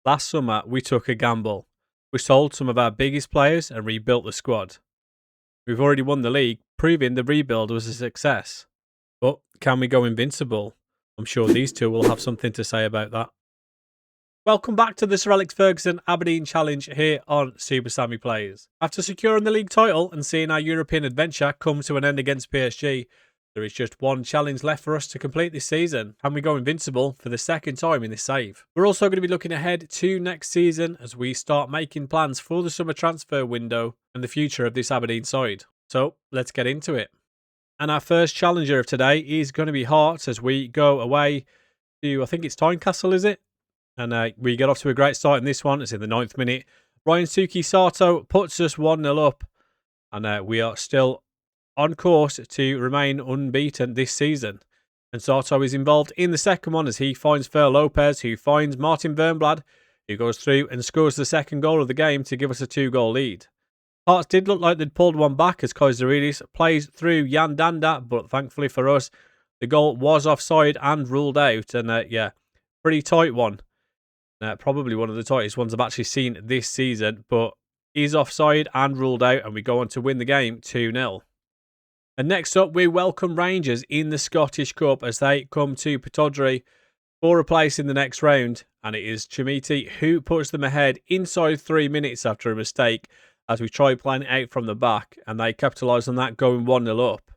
Last summer, we took a gamble. We sold some of our biggest players and rebuilt the squad. We've already won the league, proving the rebuild was a success. But can we go invincible? I'm sure these two will have something to say about that. Welcome back to the Sir Alex Ferguson Aberdeen Challenge here on Super Sammy Plays. After securing the league title and seeing our European adventure come to an end against PSG, there is just one challenge left for us to complete this season. Can we go invincible for the second time in this save? We're also going to be looking ahead to next season as we start making plans for the summer transfer window and the future of this Aberdeen side. So let's get into it. And our first challenger of today is going to be Hearts as we go away to, I think it's Tynecastle, is it? And we get off to a great start in this one. It's in the 9th minute. Ryan Suki Sato puts us 1-0 up. And we are still on course to remain unbeaten this season. And Sato is involved in the second one as he finds Fer Lopez, who finds Martin Wernblad, who goes through and scores the second goal of the game to give us a 2-goal lead. Hearts did look like they'd pulled one back as Koizaridis plays through Jan Danda, but thankfully for us, the goal was offside and ruled out. And yeah, pretty tight one. Probably one of the tightest ones I've actually seen this season, but is offside and ruled out, and we go on to win the game 2-0. And next up, we welcome Rangers in the Scottish Cup as they come to Pittodrie for a place in the next round, and it is Chimiti who puts them ahead inside 3 minutes after a mistake as we try playing it out from the back, and they capitalise on that going 1-0 up.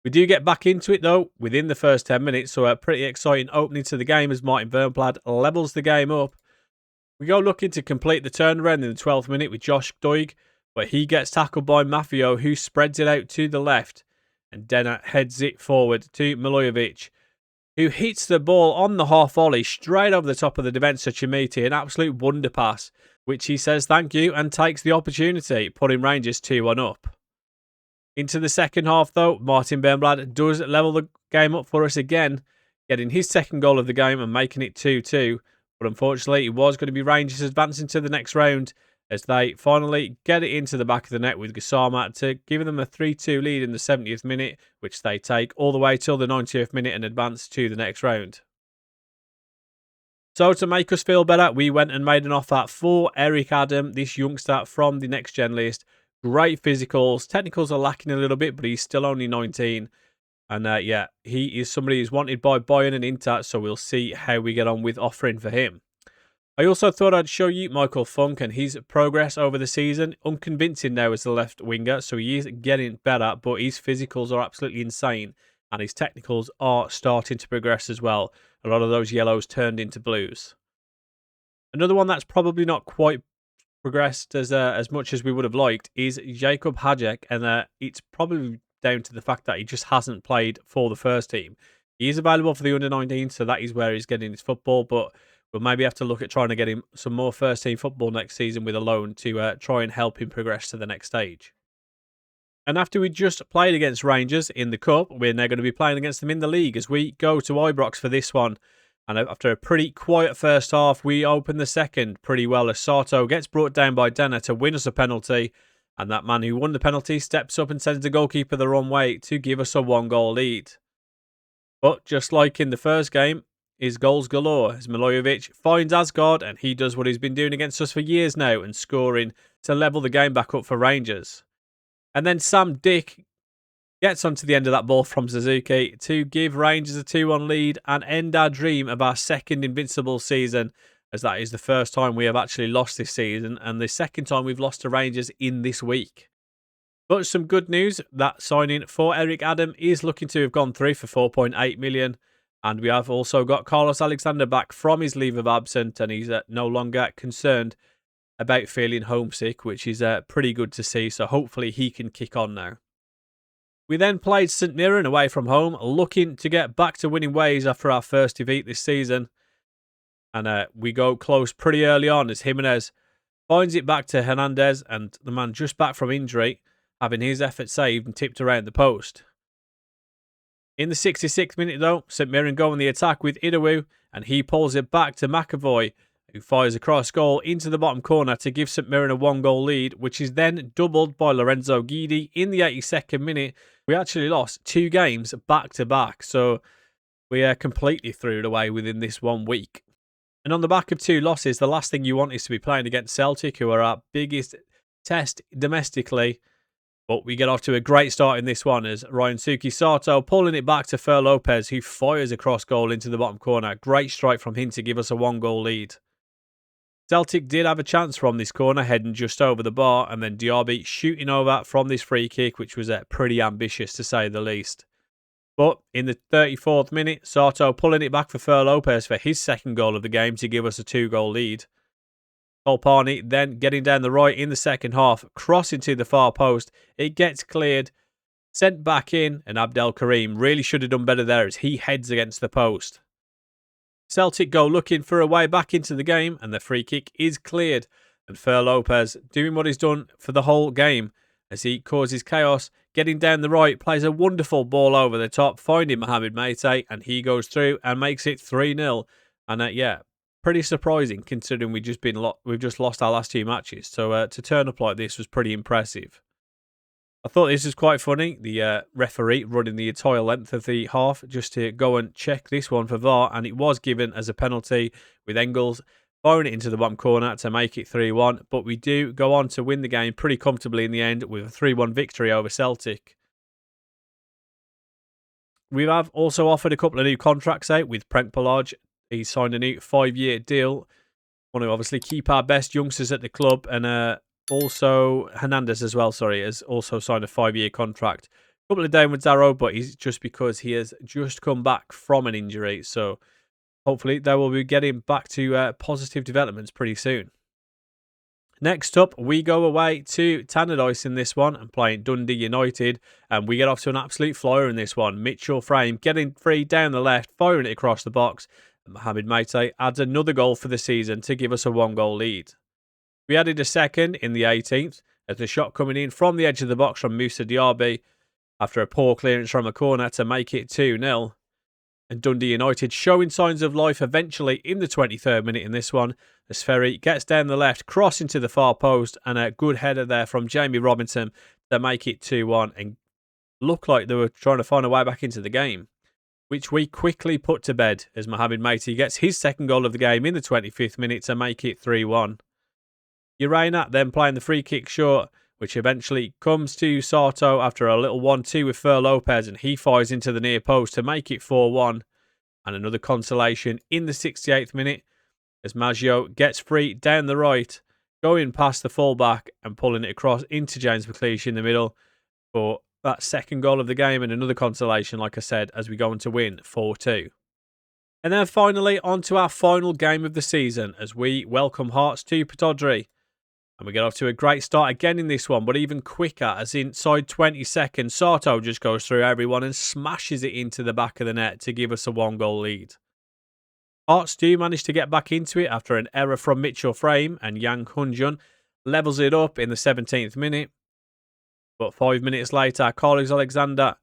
We do get back into it though within the first 10 minutes, so a pretty exciting opening to the game as Martin Wernblad levels the game up. We go looking to complete the turnaround in the 12th minute with Josh Doig, but he gets tackled by Mafio, who spreads it out to the left, and Denner heads it forward to Milojevic, who hits the ball on the half volley straight over the top of the defence of Chimiti, an absolute wonder pass, which he says thank you and takes the opportunity, putting Rangers 2-1 up. Into the second half though, Martin Wernblad does level the game up for us again, getting his second goal of the game and making it 2-2. But unfortunately, it was going to be Rangers advancing to the next round as they finally get it into the back of the net with Gassama to give them a 3-2 lead in the 70th minute, which they take all the way till the 90th minute and advance to the next round. So to make us feel better, we went and made an offer for Eric Adam, this youngster from the Next Gen list. Great physicals. Technicals are lacking a little bit, but he's still only 19. And yeah, he is somebody who's wanted by Bayern and Inter, so we'll see how we get on with offering for him. I also thought I'd show you Michael Funk and his progress over the season. Unconvincing now as the left winger, so he is getting better, but his physicals are absolutely insane, and his technicals are starting to progress as well. A lot of those yellows turned into blues. Another one that's probably not quite progressed as much as we would have liked is Jacob Hajek, and it's probably down to the fact that he just hasn't played for the first team. He is available for the under-19, so that is where he's getting his football, but we'll maybe have to look at trying to get him some more first-team football next season with a loan to try and help him progress to the next stage. And after we just played against Rangers in the Cup, we're now going to be playing against them in the league as we go to Ibrox for this one. And after a pretty quiet first half, we open the second pretty well as Sato gets brought down by Denner to win us a penalty. And that man who won the penalty steps up and sends the goalkeeper the wrong way to give us a 1-goal lead. But just like in the first game, is goals galore as Milojevic finds Asgard and he does what he's been doing against us for years now and scoring to level the game back up for Rangers. And then Sam Dick gets onto the end of that ball from Suzuki to give Rangers a 2-1 lead and end our dream of our second invincible season, as that is the first time we have actually lost this season and the second time we've lost to Rangers in this week. But some good news, that signing for Eric Adam is looking to have gone through for 4.8 million, and we have also got Carlos Alexander back from his leave of absence, and he's no longer concerned about feeling homesick, which is pretty good to see, so hopefully he can kick on now. We then played St Mirren away from home, looking to get back to winning ways after our first defeat this season. And we go close pretty early on as Jimenez finds it back to Hernandez, and the man just back from injury, having his effort saved and tipped around the post. In the 66th minute though, St Mirren go on the attack with Idawu, and he pulls it back to McAvoy, who fires a cross goal into the bottom corner to give St Mirren a 1-goal lead, which is then doubled by Lorenzo Guidi in the 82nd minute. We actually lost 2 games back to back, so we are completely threw it away within this 1 week. And on the back of 2 losses, the last thing you want is to be playing against Celtic, who are our biggest test domestically. But we get off to a great start in this one as Ryosuke Sato pulling it back to Fer Lopez, who fires across goal into the bottom corner. Great strike from him to give us a 1-goal lead. Celtic did have a chance from this corner, heading just over the bar, and then Diaby shooting over from this free kick, which was pretty ambitious to say the least. But in the 34th minute, Sato pulling it back for Fer Lopez for his 2nd goal of the game to give us a 2-goal lead. Kolpani then getting down the right in the second half, crossing to the far post. It gets cleared, sent back in, and Abdel Karim really should have done better there as he heads against the post. Celtic go looking for a way back into the game, and the free kick is cleared. And Fer Lopez doing what he's done for the whole game as he causes chaos, getting down the right, plays a wonderful ball over the top, finding Mohamed Meite, and he goes through and makes it 3-0. And pretty surprising considering we've just lost our last 2 matches. So to turn up like this was pretty impressive. I thought this was quite funny. The referee running the entire length of the half just to go and check this one for VAR, and it was given as a penalty with Engels firing it into the bottom corner to make it 3-1. But we do go on to win the game pretty comfortably in the end with a 3-1 victory over Celtic. We have also offered a couple of new contracts out with Prenk Palage. He's signed a new 5-year deal. Want to obviously keep our best youngsters at the club, and also Hernandez as well, has also signed a 5-year contract. A couple of downwards arrow, but he's just because he has just come back from an injury. So hopefully they will be getting back to positive developments pretty soon. Next up, we go away to Tannadice in this one and playing Dundee United. And we get off to an absolute flyer in this one. Mitchell Frame getting free down the left, firing it across the box. And Mohamed Meite adds another goal for the season to give us a 1-goal lead. We added a second in the 18th as the shot coming in from the edge of the box from Moussa Diaby after a poor clearance from a corner to make it 2-0. And Dundee United showing signs of life eventually in the 23rd minute in this one as Ferry gets down the left, crossing to the far post, and a good header there from Jamie Robinson to make it 2-1 and look like they were trying to find a way back into the game, which we quickly put to bed as Mohamed Meite gets his 2nd goal of the game in the 25th minute to make it 3-1. Urena then playing the free kick short, which eventually comes to Sato after a little 1-2 with Fer Lopez, and he fires into the near post to make it 4-1. And another consolation in the 68th minute as Maggio gets free down the right, going past the fullback and pulling it across into James McLeish in the middle for that 2nd goal of the game, and another consolation, like I said, as we go on to win 4-2. And then finally on to our final game of the season as we welcome Hearts to Pittodrie. And we get off to a great start again in this one, but even quicker as inside 20 seconds, Sato just goes through everyone and smashes it into the back of the net to give us a 1-goal lead. Hearts do manage to get back into it after an error from Mitchell Frame, and Yang Hunjun levels it up in the 17th minute. But 5 minutes later, Carlos Alexander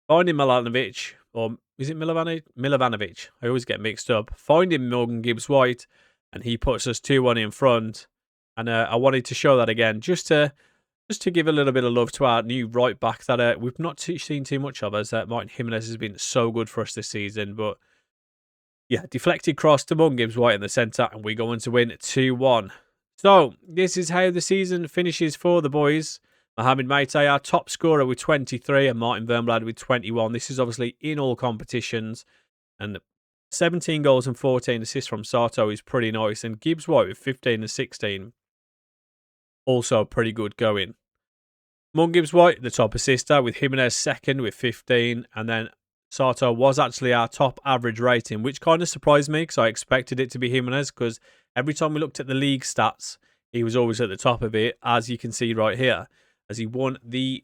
finding Milanovic, or is it Milovanovic? I always get mixed up. Finding Morgan Gibbs-White, and he puts us 2-1 in front. And I wanted to show that again, just to give a little bit of love to our new right back that we've not seen too much of, as Martin Jimenez has been so good for us this season. But yeah, deflected cross to Morgan Gibbs-White in the centre, and we go on to win 2-1. So this is how the season finishes for the boys. Mohamed Meite, our top scorer with 23, and Martin Wernblad with 21. This is obviously in all competitions, and 17 goals and 14 assists from Sato is pretty nice, and Gibbs-White with 15 and 16. Also pretty good going. Morgan Gibbs-White, the top assister, with Jimenez 2nd with 15. And then Sato was actually our top average rating, which kind of surprised me because I expected it to be Jimenez, because every time we looked at the league stats, he was always at the top of it, as you can see right here, as he won the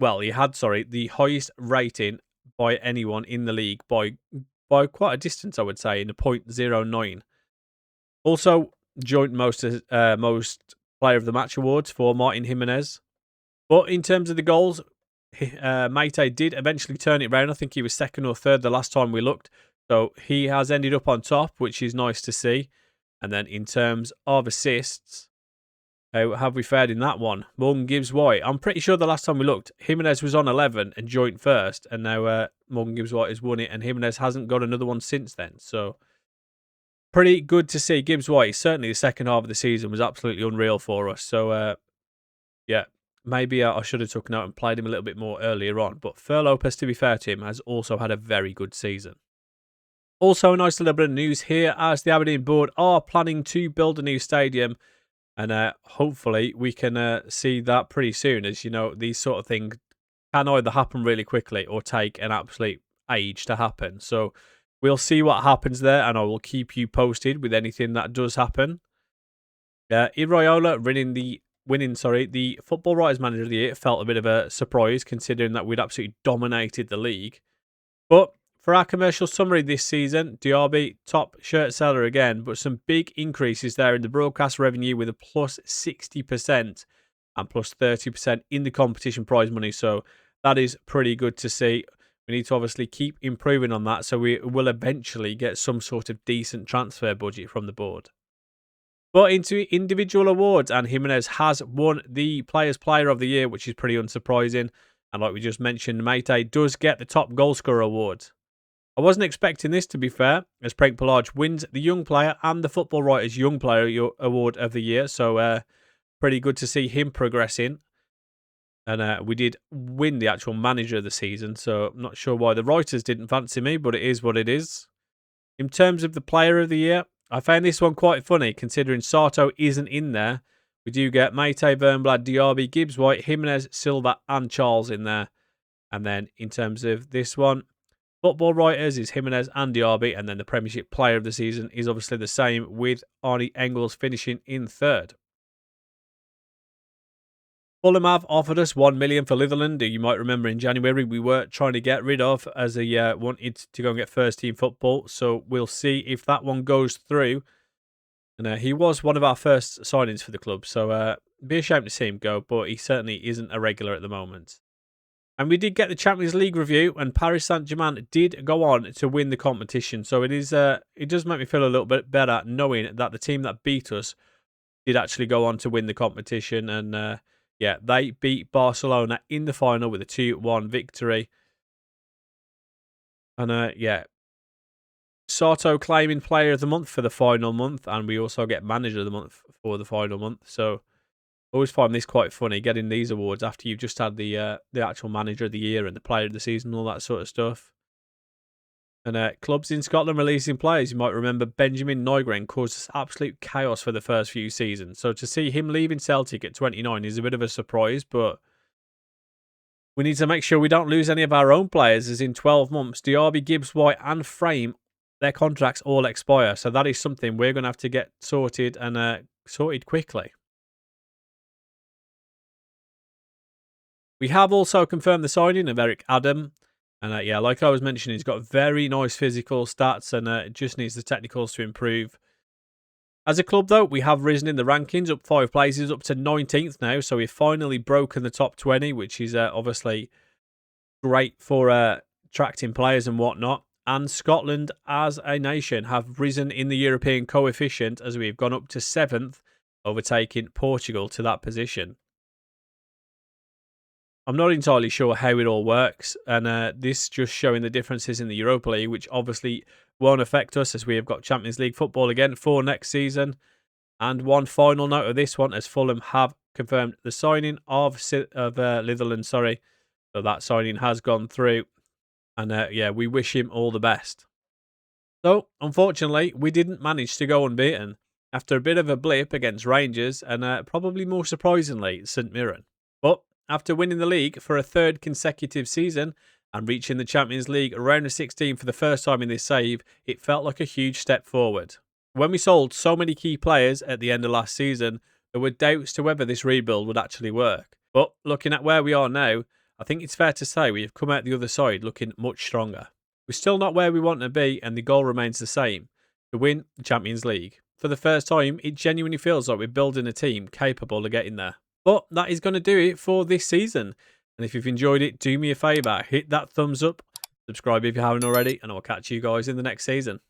highest rating by anyone in the league by quite a distance, I would say, in a 0.09. Also, joint most Player of the Match awards for Martin Jimenez. But in terms of the goals, Meite did eventually turn it around. I think he was 2nd or 3rd the last time we looked. So he has ended up on top, which is nice to see. And then in terms of assists, how have we fared in that one? Morgan Gibbs-White. I'm pretty sure the last time we looked, Jimenez was on 11 and joint 1st. And now Morgan Gibbs-White has won it, and Jimenez hasn't got another one since then. So pretty good to see. Gibbs White, certainly the second half of the season was absolutely unreal for us. So, yeah, maybe I should have took note and played him a little bit more earlier on. But Fer Lopez, to be fair to him, has also had a very good season. Also, a nice little bit of news here as the Aberdeen board are planning to build a new stadium. And hopefully we can see that pretty soon. As you know, these sort of things can either happen really quickly or take an absolute age to happen. So we'll see what happens there, and I will keep you posted with anything that does happen. Iraola winning the Football Writers Manager of the Year felt a bit of a surprise, considering that we'd absolutely dominated the league. But for our commercial summary this season, Diaby, top shirt seller again, but some big increases there in the broadcast revenue with a plus 60% and plus 30% in the competition prize money. So that is pretty good to see. We need to obviously keep improving on that, so we will eventually get some sort of decent transfer budget from the board. But into individual awards, and Jimenez has won the Players Player of the Year, which is pretty unsurprising. And like we just mentioned, Meite does get the top goal scorer award. I wasn't expecting this, to be fair, as Prank Pelage wins the Young Player and the Football Writers Young Player Award of the Year. So pretty good to see him progressing. And we did win the actual Manager of the season, so I'm not sure why the writers didn't fancy me, but it is what it is. In terms of the Player of the Year, I found this one quite funny, considering Sato isn't in there. We do get Meite, Vernblad, Diaby, Gibbs White, Jimenez, Silva and Charles in there. And then in terms of this one, Football Writers is Jimenez and Diaby, and then the Premiership Player of the Season is obviously the same, with Arnie Engels finishing in third. Fulham have offered us 1 million for Litherland, who you might remember in January we were trying to get rid of as he wanted to go and get first team football. So we'll see if that one goes through. And he was one of our first signings for the club, so be a shame to see him go, but he certainly isn't a regular at the moment. And we did get the Champions League review, and Paris Saint-Germain did go on to win the competition. So it does make me feel a little bit better knowing that the team that beat us did actually go on to win the competition. And yeah, they beat Barcelona in the final with a 2-1 victory. And yeah, Sato claiming Player of the Month for the final month, and we also get Manager of the Month for the final month. So I always find this quite funny, getting these awards after you've just had the actual Manager of the Year and the Player of the Season and all that sort of stuff. And clubs in Scotland releasing players. You might remember Benjamin Nygren caused absolute chaos for the first few seasons. So to see him leaving Celtic at 29 is a bit of a surprise, but we need to make sure we don't lose any of our own players, as in 12 months, Diaby, Gibbs White and Frame, their contracts all expire. So that is something we're going to have to get sorted, and sorted quickly. We have also confirmed the signing of Eric Adam. And yeah, like I was mentioning, he's got very nice physical stats, and it just needs the technicals to improve. As a club, though, we have risen in the rankings, up 5 places, up to 19th now. So we've finally broken the top 20, which is obviously great for attracting players and whatnot. And Scotland, as a nation, have risen in the European coefficient as we've gone up to 7th, overtaking Portugal to that position. I'm not entirely sure how it all works, and this just showing the differences in the Europa League, which obviously won't affect us as we have got Champions League football again for next season. And one final note of this one, as Fulham have confirmed the signing of Litherland, so that signing has gone through. And yeah, we wish him all the best. So, unfortunately, we didn't manage to go unbeaten after a bit of a blip against Rangers and probably more surprisingly, St Mirren. But after winning the league for a 3rd consecutive season and reaching the Champions League round of 16 for the first time in this save, it felt like a huge step forward. When we sold so many key players at the end of last season, there were doubts to whether this rebuild would actually work. But looking at where we are now, I think it's fair to say we have come out the other side looking much stronger. We're still not where we want to be, and the goal remains the same, to win the Champions League. For the first time, it genuinely feels like we're building a team capable of getting there. But that is going to do it for this season. And if you've enjoyed it, do me a favour, hit that thumbs up, subscribe if you haven't already, and I'll catch you guys in the next season.